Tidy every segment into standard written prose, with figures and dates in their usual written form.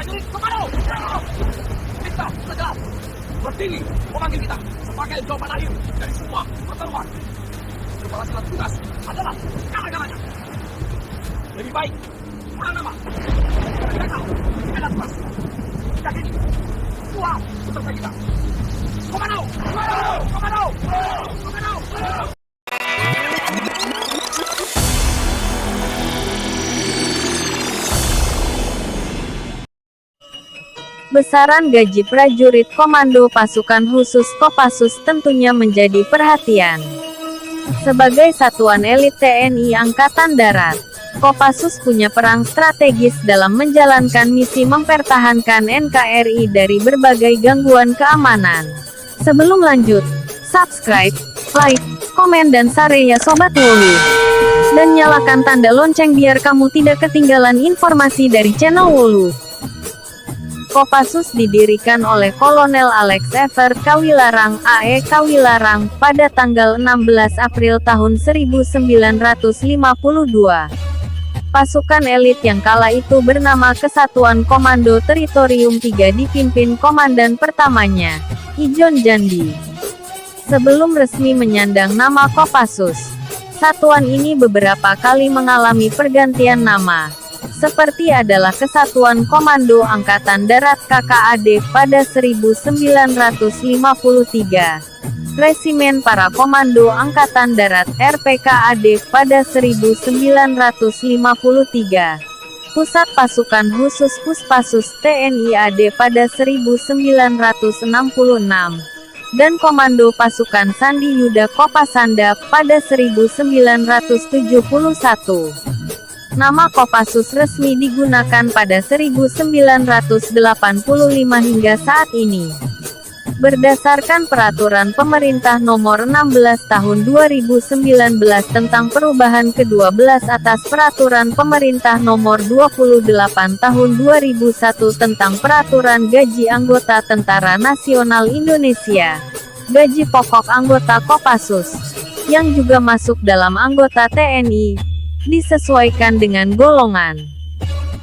prajurit komando. Kita segera berdiri memanggil kita sebagai jawaban akhir dari semua pertarungan. Keberhasilan tugas adalah segala-galanya. Lebih baik pulang nama. Kita tahu kita tugas. Kita ini semua beserta kita. Komando, komando, komando, komando, komando. Besaran gaji prajurit komando pasukan khusus Kopassus tentunya menjadi perhatian. Sebagai satuan elit TNI Angkatan Darat, Kopassus punya peran strategis dalam menjalankan misi mempertahankan NKRI dari berbagai gangguan keamanan. Sebelum lanjut, subscribe, like, komen dan share ya Sobat Wolu. Dan nyalakan tanda lonceng biar kamu tidak ketinggalan informasi dari channel Wolu. Kopassus didirikan oleh Kolonel Alex Evert Kawilarang (AE Kawilarang) pada tanggal 16 April tahun 1952. Pasukan elit yang kala itu bernama Kesatuan Komando Teritorium 3 dipimpin komandan pertamanya, Ijon Jandi. Sebelum resmi menyandang nama Kopassus, satuan ini beberapa kali mengalami pergantian nama. Seperti adalah Kesatuan Komando Angkatan Darat KKAD pada 1953, Resimen Para Komando Angkatan Darat RPKAD pada 1953, Pusat Pasukan Khusus Puspassus TNI AD pada 1966, dan Komando Pasukan Sandi Yuda Kopasanda pada 1971. Nama Kopassus resmi digunakan pada 1985 hingga saat ini. Berdasarkan Peraturan Pemerintah Nomor 16 Tahun 2019 tentang perubahan ke-12 atas Peraturan Pemerintah Nomor 28 Tahun 2001 tentang Peraturan Gaji Anggota Tentara Nasional Indonesia, gaji pokok anggota Kopassus, yang juga masuk dalam anggota TNI, disesuaikan dengan golongan.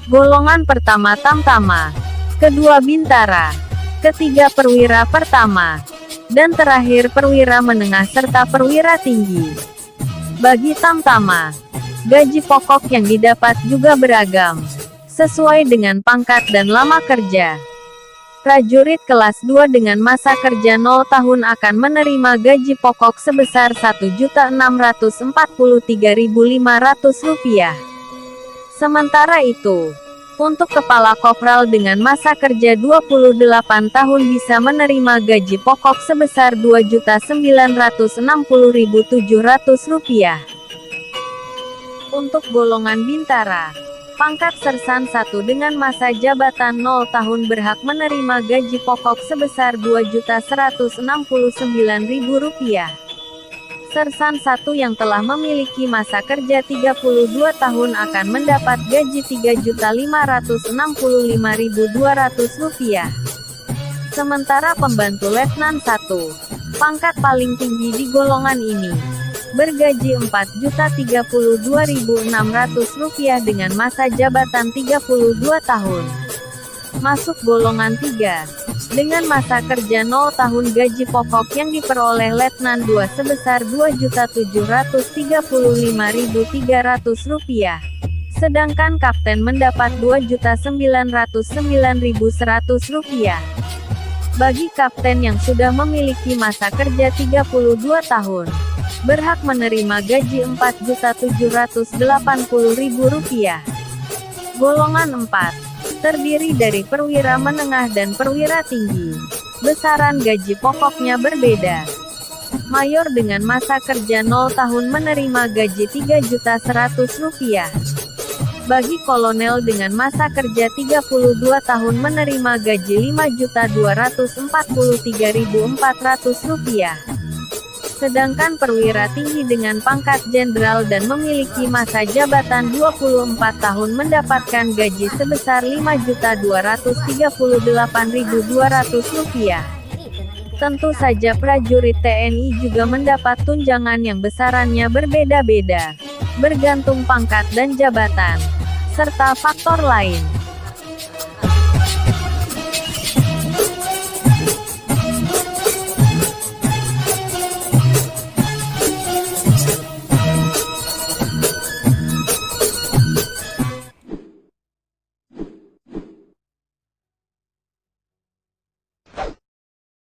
Golongan pertama Tamtama, kedua Bintara, ketiga Perwira Pertama, dan terakhir Perwira Menengah serta Perwira Tinggi. Bagi Tamtama, gaji pokok yang didapat juga beragam, sesuai dengan pangkat dan lama kerja. Prajurit kelas 2 dengan masa kerja 0 tahun akan menerima gaji pokok sebesar Rp1.643.500. Sementara itu, untuk kepala kopral dengan masa kerja 28 tahun bisa menerima gaji pokok sebesar Rp2.960.700. Untuk golongan Bintara, pangkat Sersan 1 dengan masa jabatan 0 tahun berhak menerima gaji pokok sebesar Rp2.169.000. Sersan 1 yang telah memiliki masa kerja 32 tahun akan mendapat gaji Rp3.565.200. Sementara pembantu Letnan 1, pangkat paling tinggi di golongan ini, bergaji Rp4.032.600 dengan masa jabatan 32 tahun. Masuk golongan 3, dengan masa kerja 0 tahun gaji pokok yang diperoleh Letnan 2 sebesar Rp2.775.300, sedangkan Kapten mendapat Rp2.909.100. Bagi kapten yang sudah memiliki masa kerja 32 tahun, berhak menerima gaji Rp4.780.000. Golongan 4, terdiri dari perwira menengah dan perwira tinggi. Besaran gaji pokoknya berbeda. Mayor dengan masa kerja 0 tahun menerima gaji Rp3.100.000. Bagi kolonel dengan masa kerja 32 tahun menerima gaji Rp5.243.400. Sedangkan perwira tinggi dengan pangkat jenderal dan memiliki masa jabatan 24 tahun mendapatkan gaji sebesar Rp5.238.200. Tentu saja prajurit TNI juga mendapat tunjangan yang besarannya berbeda-beda, bergantung pangkat dan jabatan, serta faktor lain.